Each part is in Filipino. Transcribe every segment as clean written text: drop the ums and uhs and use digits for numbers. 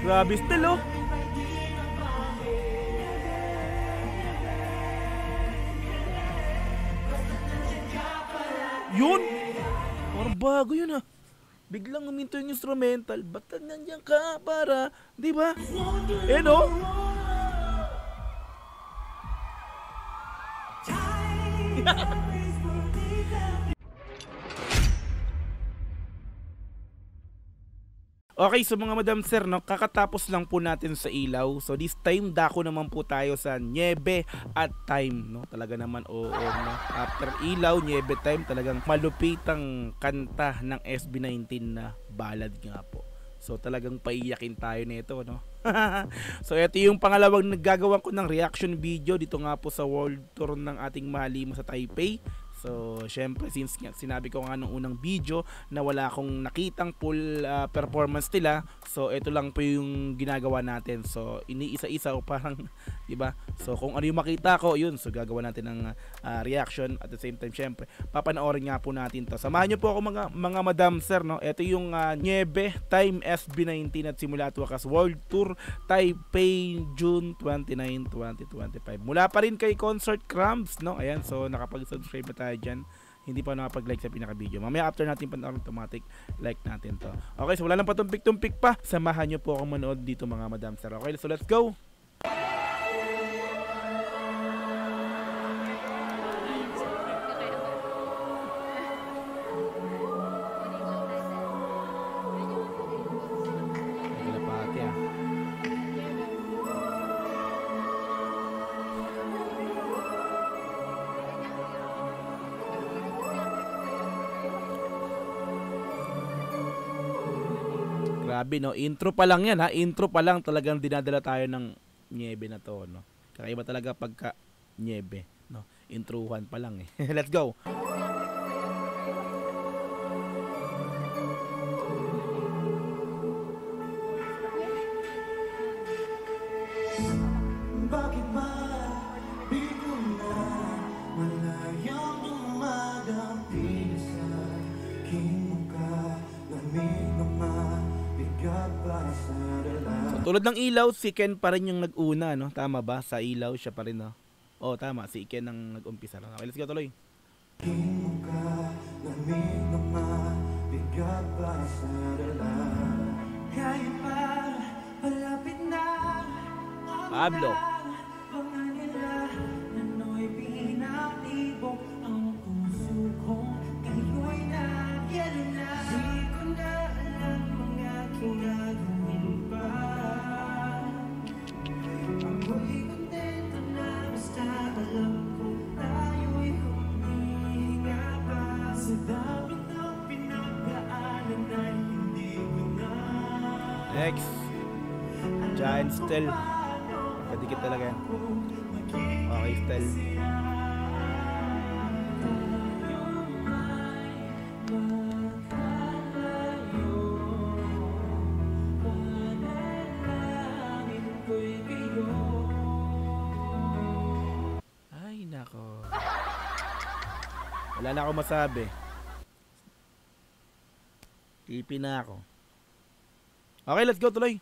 Grabe still oh. Yun! Parang bago yun ha. Biglang uminto yung instrumental. Ba't nandiyan ka para, di ba? Eh no? Okay, so mga madam sir, no, kakatapos lang po natin sa ilaw. So this time, dako naman po tayo sa Niebe at Time, no? Talaga naman, oo, no? After ilaw, Niebe, Time, talagang malupitang kanta ng SB19 na ballad nga po. So talagang paiyakin tayo nito, no? So ito yung pangalawang naggagawa ko ng reaction video dito nga po sa world tour ng ating Mahalimo sa Taipei. So, syempre, since sinabi ko nga nung unang video na wala akong nakitang full performance nila, so ito lang po yung ginagawa natin. So, iniisa-isa o parang, di ba? So, kung ano yung makita ko, yun. So, gagawa natin ng reaction at the same time, syempre, papanoorin nga po natin to. Samahan nyo po ako mga madam sir, no? Ito yung Niebe Time SB19 at Simula at Wakas World Tour Taipei June 29, 2025. Mula pa rin kay Concert Crumbs, no? Ayan, so nakapag-subscribe na tayo dyan, hindi pa nakapag-like sa pinaka-video. Mamaya after natin panoorin, automatic like natin to. Okay, so wala lang patumpik-tumpik pa. Samahan nyo po akong manood dito mga madam sir. Okay, so let's go! Grabe no, intro pa lang yan ha, intro pa lang talagang dinadala tayo ng Niebe na to, no. Kakaiba talaga pagka Niebe, no. Introhan pa lang eh. Let's go. Bakit ba di ko na malayang dumadating sa aking mukha, lamig naman bigat ba sa dala. So, tulad ng ilaw, si Ken pa rin yung nag-una, no? Tama ba? Sa ilaw siya pa rin, no? Oh, tama, si Ken ang nag-umpisa. Okay, let's go tuloy. Aking mukha, lamig naman bigat ba sa dala. Kaya pa, malapit na Pablo. Next, Giant Still. Kadikit talaga yan. Okay, Still. Ay, nako. Wala na akong masabi. Tipi na ako. Okay, let's go tuloy.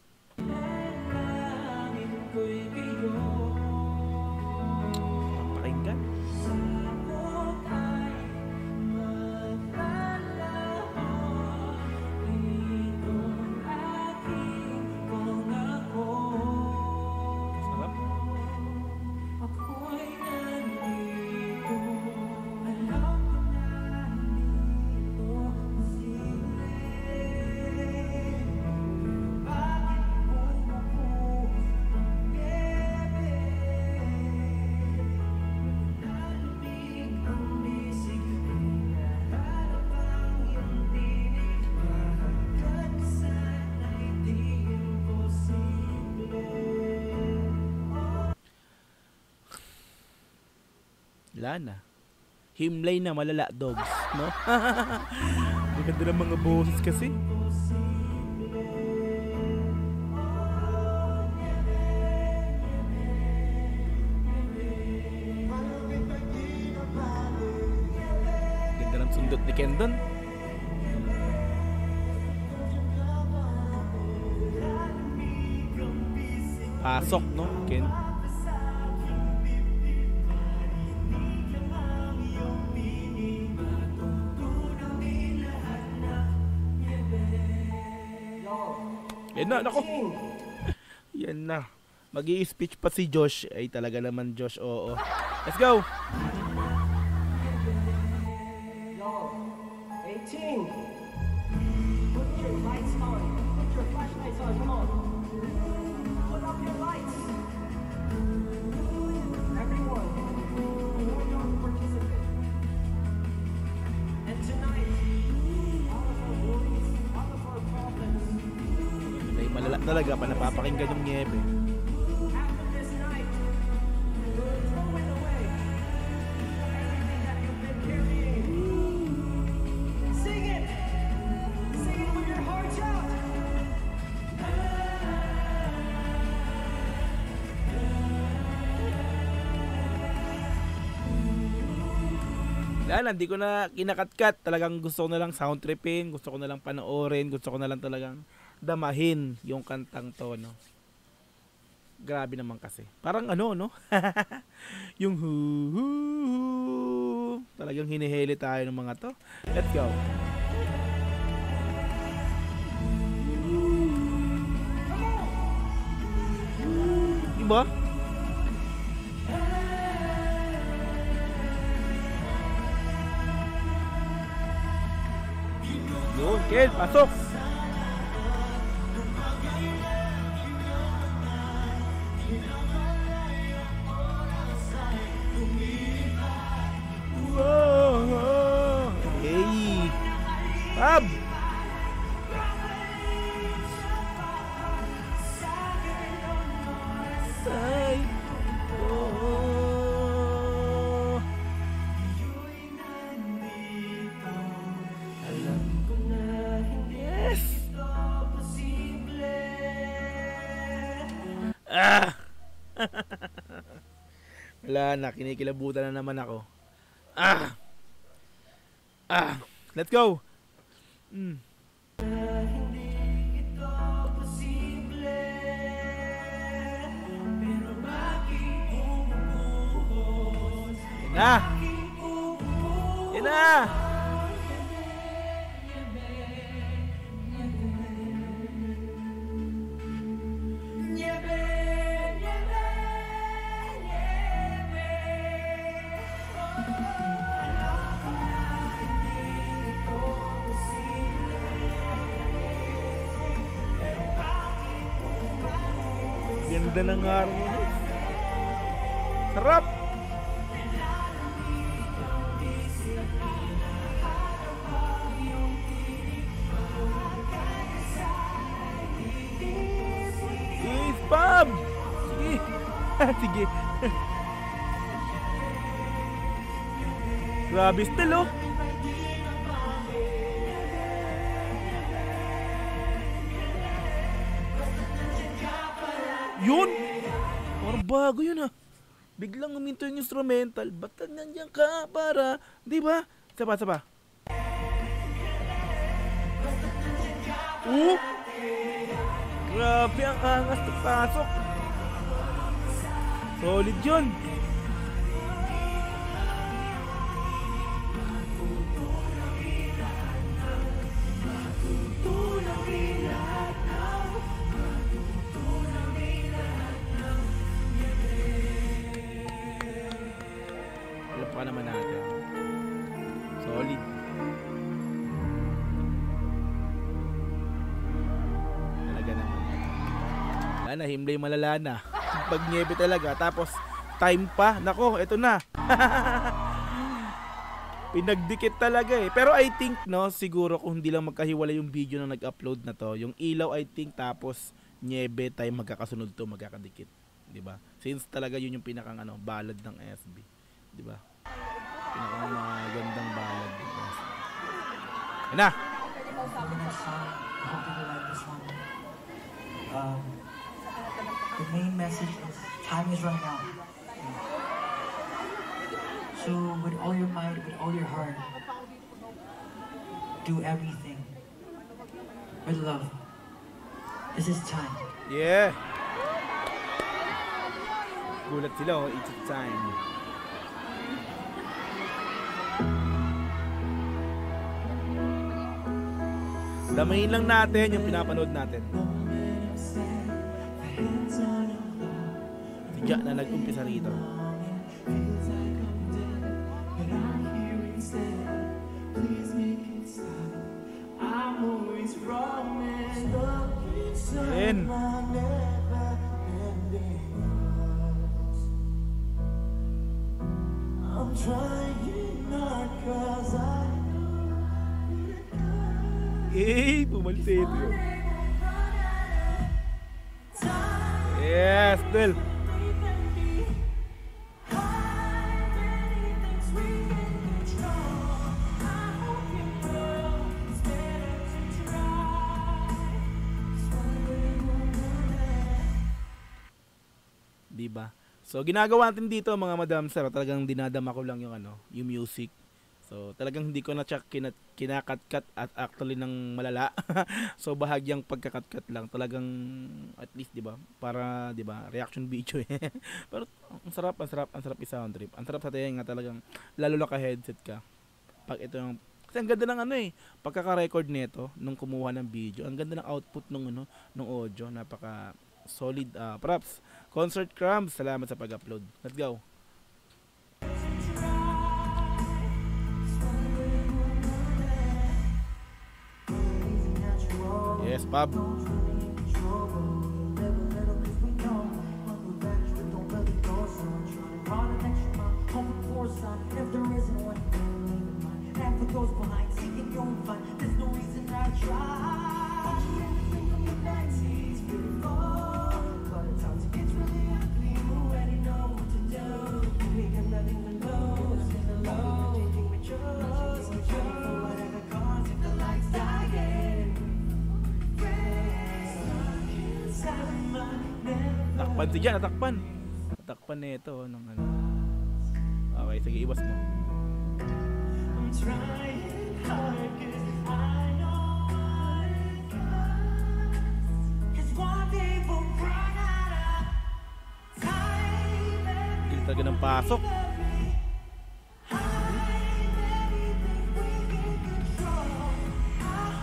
Pakinggan. Sarap. Wala na. Himlay na malala dogs, no? Maganda ng mga boses kasi. Ganda ng sundot ni Kendon. Pasok, no, Ken? Yan na, nako. Yan na. Mag-i-speech pa si Josh. Ay talaga naman Josh, oo. Let's go! Yo, 18. Put your lights on. Put your flashlights on. Come on. Put up your lights. Everyone, you're your participant. And tonight, all of our worries, all of our problems. May malala talaga pa napapakinggan yung Niebe. After this night, we're throwing away everything that you've been carrying. Sing it! Sing it with your hearts out! Wala, hindi ko na kinakatkat. Talagang gusto ko na lang sound tripin, gusto ko na lang panoorin, gusto ko na lang talagang damahin yung kantang to, no? Grabe naman kasi. Parang ano, no? Yung hu. Talagang hinihili tayo ng mga to. Let's go. Diba? Yun, Ken, pasok! Whoa! Hey! Pab! Ay! Oh! Yes! Ah! Wala na, kinikilabutan na naman ako. Ah! Ah! Let's go! Yan na! Yan na! Ganda ng harmonies. Sarap! Yes, Pab! Sige! Sige! Grabe still, oh! Yun! Parang bago yun, ha? Biglang uminto yung instrumental. Ba't nandiyan ka para... Di ba? Saba, saba. Grabe ang angas na pasok. Solid yun. Alam pa naman natin. Solid. Talaga naman. Wala na, himlay malala na. Pag niebe talaga. Tapos, time pa. Nako, eto na. Pinagdikit talaga eh. Pero I think, no, siguro kung hindi lang magkahiwalay yung video na nag-upload na to, yung ilaw I think tapos niebe time magkakasunod to, magkakadikit. 'Di ba? Since talaga yun yung pinakang ano, ballad ng SB. 'Di ba? Pinakang magandang ballad ng SB. Yan na. The main message is time is running out. So with all your might, with all your heart, do everything with love. This is time. Yeah. Gulat sila, oh. It's time. Damayin lang natin yung pinapanood natin. Tiga na nag-umpisa rito. Ayan. I'm trying not 'cause I Eh, pumalsito yun. Yes, Del. Diba? So ginagawa natin dito mga madam sir, talagang dinadama ko lang yung yung music. So talagang hindi ko na siya kinakat-cut at actually ng malala. So bahagyang pagkakat-cut lang. Talagang at least 'di ba? Para 'di ba, reaction video eh. Pero ang sarap i-sound trip. Ang sarap sa tenga talagang lalo na ka-headset ka. Pag ito yung kasi ang ganda ng pagkaka-record nito nung kumuha ng video. Ang ganda ng output nung nung audio, napaka solid. Props. Concert Crumbs, salamat sa pag-upload. Let's go. Yes, Bob. Takpan si Jan, natakpan. Natakpan na ito ng Okay, sige, iwas mo. Galing talaga ng pasok.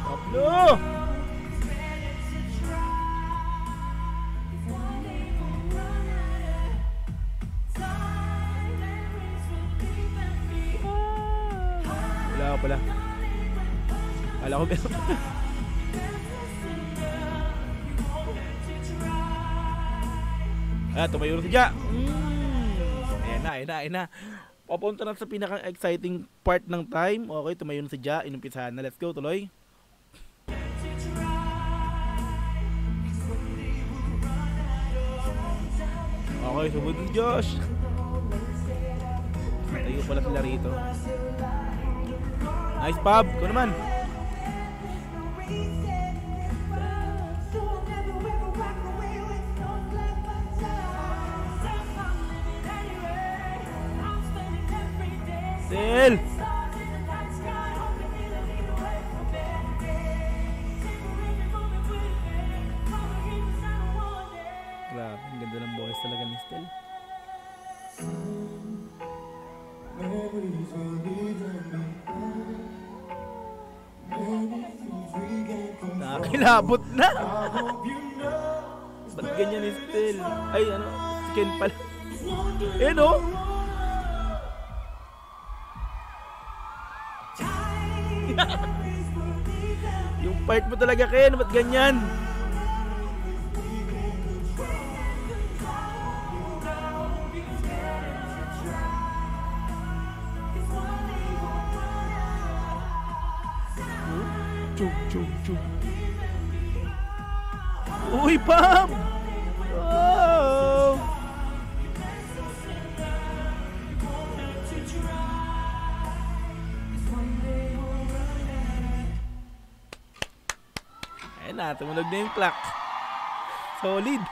Pablo! Pala. Kala ko tumayo na si Ja. Ayan na. Papunta na sa pinaka-exciting part ng time. Okay, tumayo na si Ja. Inumpisahan na. Let's go, tuloy. Okay, subod ni Josh. Tayo pala sila rito. Nice, Bob. Ikaw naman. Sel! Grabe, ang ganda ng boses talaga ni Stel. Nakakilabot na. Ba't ganyan ni Stel? Ay, si Ken pala. No? Yung part mo talaga, Ken, ba't ganyan? Chug. Uy, Pam! Oh! Ayun na, tumunog na yung clock. Solid!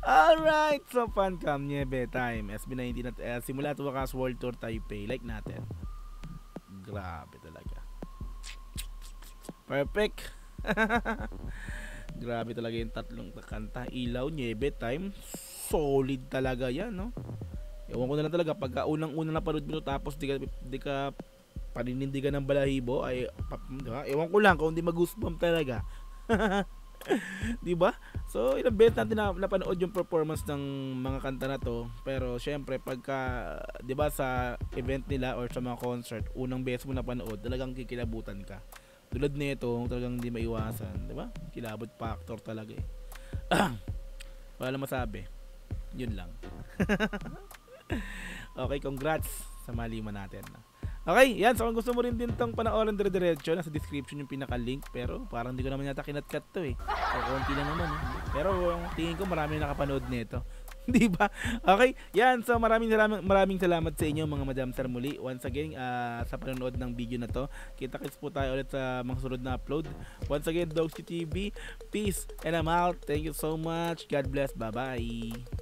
Alright, so Fancam Niebe time. SB19 at simula to wakas World Tour Taipei. Like natin. Grabe talaga. Perfect. Grabe talaga yung tatlong kanta. Ilaw, Niebe time. solid talaga yan, no? Ewan ko na lang talaga, pagka unang-una na panood mo tapos di ka paninindigan ng balahibo, ay, diba? Ewan ko lang kung di mag-goosebump talaga. Diba? So, ilang beses natin napanood yung performance ng mga kanta na to. Pero, syempre, pagka, diba, sa event nila or sa mga concert, unang beses mo napanood, talagang kikilabutan ka. Tulad nito, talagang hindi maiwasan, diba? Kilabot factor talaga eh. Wala lang masabi. Yun lang. Okay, congrats sa maliman natin. Okay, yan. So kung gusto mo rin din tong panoorin dire-diretso, nasa description yung pinaka-link. Pero parang hindi ko naman yata kinat-cut to eh. O konti lang naman eh. Pero tingin ko marami nakapanood nito. Di ba? Okay, yan. So maraming salamat sa inyo mga Madam Sir muli. Once again, sa panonood ng video na to. Kita-kits po tayo ulit sa mga sunod na upload. Once again, Dogsy TV. Peace and I'm out. Thank you so much. God bless. Bye-bye.